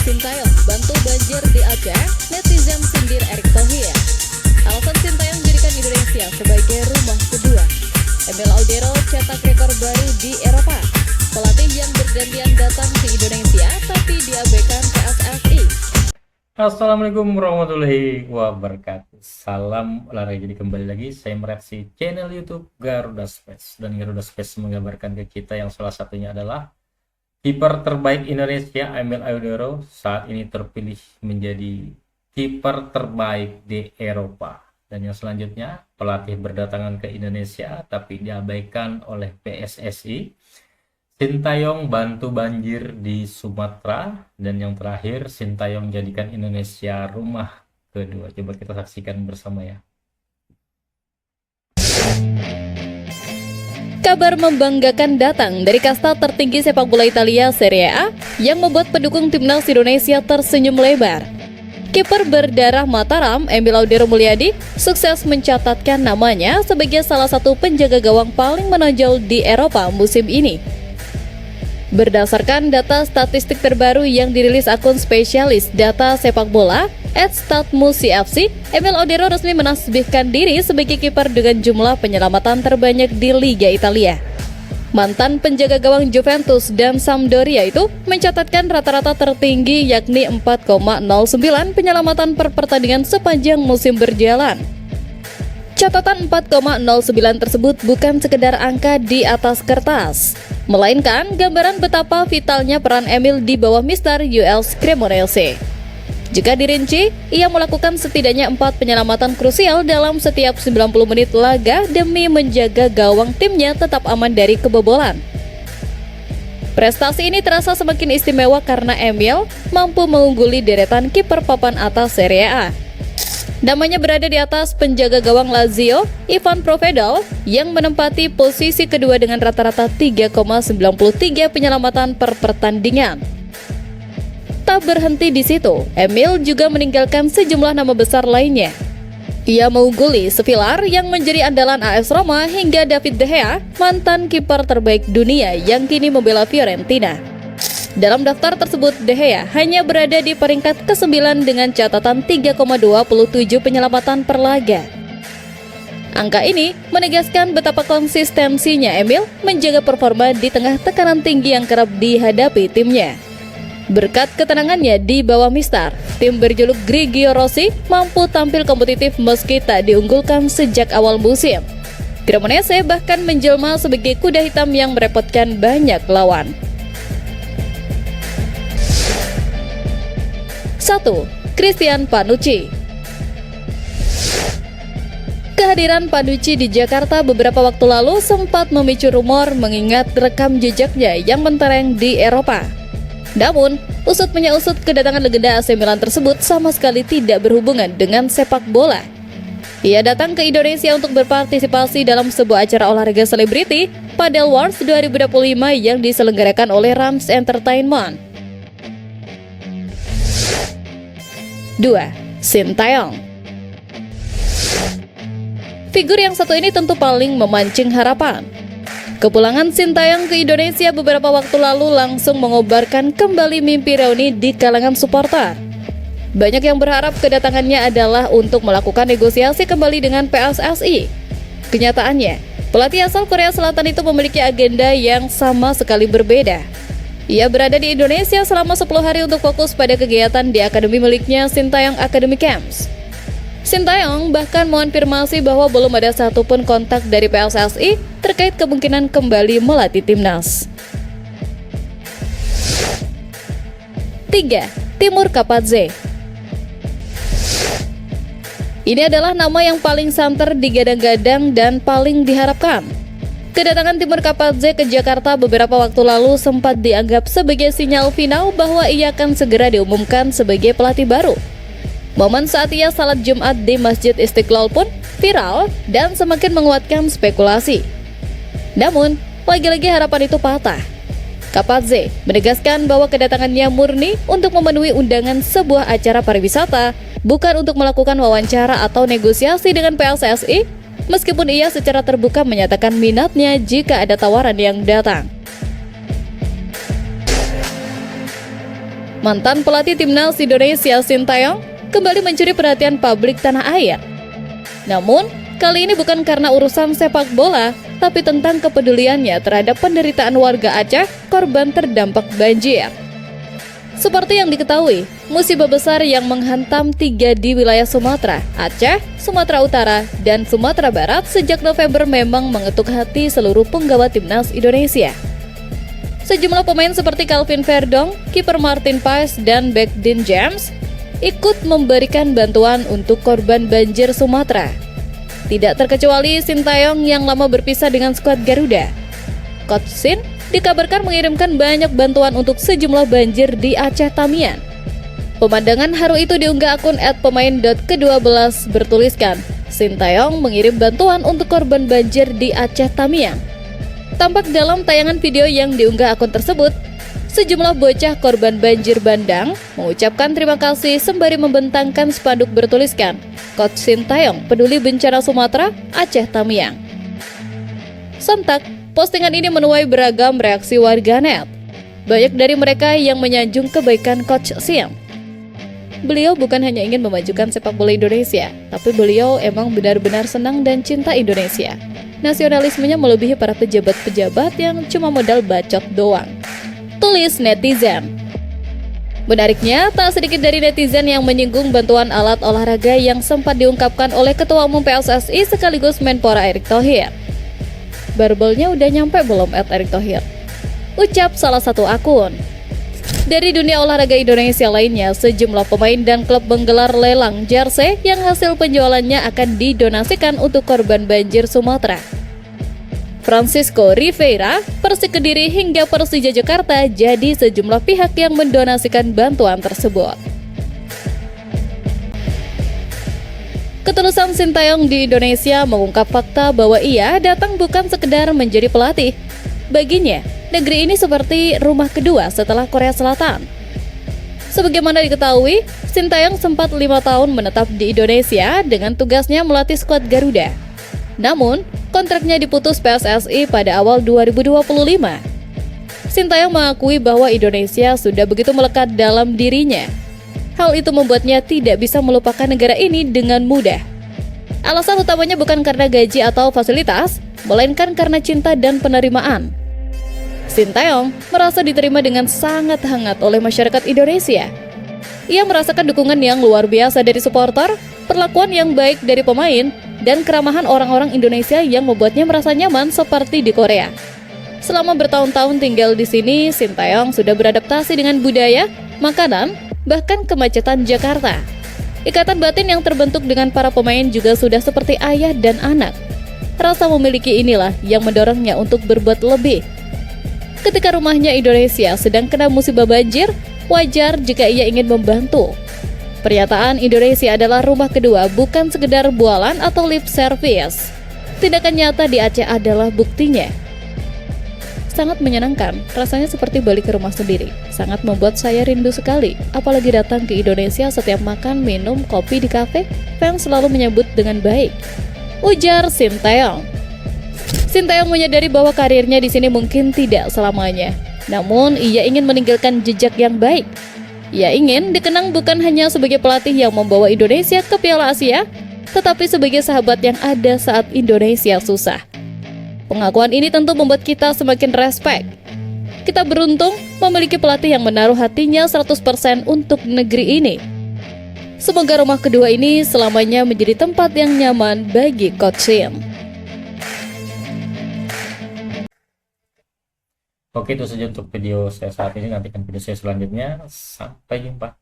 Sintayong bantu banjir di Aceh, netizen sindir Erick Thohir. Alasan Sintayong menjadikan Indonesia sebagai rumah kedua. Emil Audero cetak rekor baru di Eropa. Pelatih yang bergantian datang ke Indonesia tapi diabaikan PSSI. Assalamualaikum warahmatullahi wabarakatuh. Salam olahraga, jadi kembali lagi saya mereaksi channel YouTube Garuda Space, dan Garuda Space mengabarkan ke kita yang salah satunya adalah kiper terbaik Indonesia Emil Audero saat ini terpilih menjadi kiper terbaik di Eropa. Dan yang selanjutnya, pelatih berdatangan ke Indonesia tapi diabaikan oleh PSSI. Sintayong bantu banjir di Sumatera, dan yang terakhir Sintayong jadikan Indonesia rumah kedua. Coba kita saksikan bersama ya. Kabar membanggakan datang dari kasta tertinggi sepak bola Italia Serie A yang membuat pendukung timnas Indonesia tersenyum lebar. Kiper berdarah Mataram, Emil Audero Mulyadi, sukses mencatatkan namanya sebagai salah satu penjaga gawang paling menonjol di Eropa musim ini. Berdasarkan data statistik terbaru yang dirilis akun spesialis data sepak bola @statmusi.fc, Emil Audero resmi menasbihkan diri sebagai kiper dengan jumlah penyelamatan terbanyak di Liga Italia. Mantan penjaga gawang Juventus dan Sampdoria itu mencatatkan rata-rata tertinggi yakni 4,09 penyelamatan per pertandingan sepanjang musim berjalan. Catatan 4,09 tersebut bukan sekedar angka di atas kertas, melainkan gambaran betapa vitalnya peran Emil di bawah Mister UL's Cremonese. Jika dirinci, ia melakukan setidaknya 4 penyelamatan krusial dalam setiap 90 menit laga demi menjaga gawang timnya tetap aman dari kebobolan. Prestasi ini terasa semakin istimewa karena Emil mampu mengungguli deretan kiper papan atas Serie A. Namanya berada di atas penjaga gawang Lazio, Ivan Provedel, yang menempati posisi kedua dengan rata-rata 3,93 penyelamatan per pertandingan. Tak berhenti di situ, Emil juga meninggalkan sejumlah nama besar lainnya. Ia mengungguli Sevillar yang menjadi andalan AS Roma hingga David De Gea, mantan kiper terbaik dunia yang kini membela Fiorentina. Dalam daftar tersebut, De Gea hanya berada di peringkat ke-9 dengan catatan 3,27 penyelamatan per laga. Angka ini menegaskan betapa konsistensinya Emil menjaga performa di tengah tekanan tinggi yang kerap dihadapi timnya. Berkat ketenangannya di bawah Mister, tim berjuluk Grigio Rossi mampu tampil kompetitif meski tak diunggulkan sejak awal musim. Cremonese bahkan menjelma sebagai kuda hitam yang merepotkan banyak lawan. 1. Christian Panucci. Kehadiran Panucci di Jakarta beberapa waktu lalu sempat memicu rumor mengingat rekam jejaknya yang mentereng di Eropa. Namun, usut menyusut kedatangan legenda AC Milan tersebut sama sekali tidak berhubungan dengan sepak bola. Ia datang ke Indonesia untuk berpartisipasi dalam sebuah acara olahraga selebriti Padel Wars 2025 yang diselenggarakan oleh Rams Entertainment. 2. Sintayong. Figur yang satu ini tentu paling memancing harapan. Kepulangan Sintayong ke Indonesia beberapa waktu lalu langsung mengobarkan kembali mimpi reuni di kalangan supporter. Banyak yang berharap kedatangannya adalah untuk melakukan negosiasi kembali dengan PSSI. Kenyataannya, pelatih asal Korea Selatan itu memiliki agenda yang sama sekali berbeda. Ia berada di Indonesia selama 10 hari untuk fokus pada kegiatan di akademi miliknya, Sintayong Academy Camps. Sintayong bahkan mengonfirmasi bahwa belum ada satupun kontak dari PSSI terkait kemungkinan kembali melatih timnas. 3. Timur Kapadze. Ini adalah nama yang paling santer digadang-gadang dan paling diharapkan. Kedatangan Timur Kapadze ke Jakarta beberapa waktu lalu sempat dianggap sebagai sinyal final bahwa ia akan segera diumumkan sebagai pelatih baru. Momen saat ia salat Jumat di Masjid Istiqlal pun viral dan semakin menguatkan spekulasi. Namun, lagi-lagi harapan itu patah. Kapadze menegaskan bahwa kedatangannya murni untuk memenuhi undangan sebuah acara pariwisata, bukan untuk melakukan wawancara atau negosiasi dengan PSSI, meskipun ia secara terbuka menyatakan minatnya jika ada tawaran yang datang. mantan pelatih timnas Indonesia Sintayong kembali mencuri perhatian publik tanah air. Namun, kali ini bukan karena urusan sepak bola, tapi tentang kepeduliannya terhadap penderitaan warga Aceh korban terdampak banjir. Seperti yang diketahui, musibah besar yang menghantam 3 di wilayah Sumatera, Aceh, Sumatera Utara, dan Sumatera Barat sejak November memang mengetuk hati seluruh penggawa timnas Indonesia. Sejumlah pemain seperti Calvin Verdong, kiper Martin Paes, dan bek Dean James ikut memberikan bantuan untuk korban banjir Sumatera. Tidak terkecuali Sintayong yang lama berpisah dengan skuad Garuda. Coach Sin dikabarkan mengirimkan banyak bantuan untuk sejumlah banjir di Aceh Tamiang. Pemandangan haru itu diunggah akun @pemain.ke12 bertuliskan, Sintayong mengirim bantuan untuk korban banjir di Aceh Tamiang. Tampak dalam tayangan video yang diunggah akun tersebut, sejumlah bocah korban banjir bandang mengucapkan terima kasih sembari membentangkan spanduk bertuliskan, Coach Sintayong peduli bencana Sumatera, Aceh Tamiang. Sontak, postingan ini menuai beragam reaksi warganet. Banyak dari mereka yang menyanjung kebaikan Coach Sin. Beliau bukan hanya ingin memajukan sepak bola Indonesia, tapi beliau emang benar-benar senang dan cinta Indonesia. Nasionalismenya melebihi para pejabat-pejabat yang cuma modal bacot doang, tulis netizen. Menariknya, tak sedikit dari netizen yang menyinggung bantuan alat olahraga yang sempat diungkapkan oleh Ketua Umum PSSI sekaligus Menpora Erick Thohir. Barbelnya udah nyampe belum Erick Thohir? Ucap salah satu akun. Dari dunia olahraga Indonesia lainnya, sejumlah pemain dan klub menggelar lelang jersey yang hasil penjualannya akan didonasikan untuk korban banjir Sumatera. Francisco Rivera, Persik Kediri hingga Persija Jakarta jadi sejumlah pihak yang mendonasikan bantuan tersebut. Ketulusan Sintayong di Indonesia mengungkap fakta bahwa ia datang bukan sekedar menjadi pelatih. Baginya, negeri ini seperti rumah kedua setelah Korea Selatan. Sebagaimana diketahui, Sintayong sempat 5 tahun menetap di Indonesia dengan tugasnya melatih skuad Garuda. Namun, kontraknya diputus PSSI pada awal 2025. Sintayong mengakui bahwa Indonesia sudah begitu melekat dalam dirinya. Hal itu membuatnya tidak bisa melupakan negara ini dengan mudah. Alasan utamanya bukan karena gaji atau fasilitas, melainkan karena cinta dan penerimaan. Sintayong merasa diterima dengan sangat hangat oleh masyarakat Indonesia. Ia merasakan dukungan yang luar biasa dari supporter, perlakuan yang baik dari pemain, dan keramahan orang-orang Indonesia yang membuatnya merasa nyaman seperti di Korea. Selama bertahun-tahun tinggal di sini, Sintayong sudah beradaptasi dengan budaya, makanan, bahkan kemacetan Jakarta. Ikatan batin yang terbentuk dengan para pemain juga sudah seperti ayah dan anak. Rasa memiliki inilah yang mendorongnya untuk berbuat lebih. Ketika rumahnya Indonesia sedang kena musibah banjir, wajar jika ia ingin membantu. Pernyataan Indonesia adalah rumah kedua bukan sekedar bualan atau lip service. Tindakan nyata di Aceh adalah buktinya. Sangat menyenangkan, rasanya seperti balik ke rumah sendiri. Sangat membuat saya rindu sekali, apalagi datang ke Indonesia setiap makan, minum, kopi di kafe, fans selalu menyambut dengan baik. Ujar Sintayong. Sintayong menyadari bahwa karirnya di sini mungkin tidak selamanya. Namun, ia ingin meninggalkan jejak yang baik. Ia ingin dikenang bukan hanya sebagai pelatih yang membawa Indonesia ke Piala Asia, tetapi sebagai sahabat yang ada saat Indonesia susah. Pengakuan ini tentu membuat kita semakin respek. Kita beruntung memiliki pelatih yang menaruh hatinya 100% untuk negeri ini. Semoga rumah kedua ini selamanya menjadi tempat yang nyaman bagi Coach Sin. Oke, itu saja untuk video saya saat ini. Nantikan video saya selanjutnya. Sampai jumpa.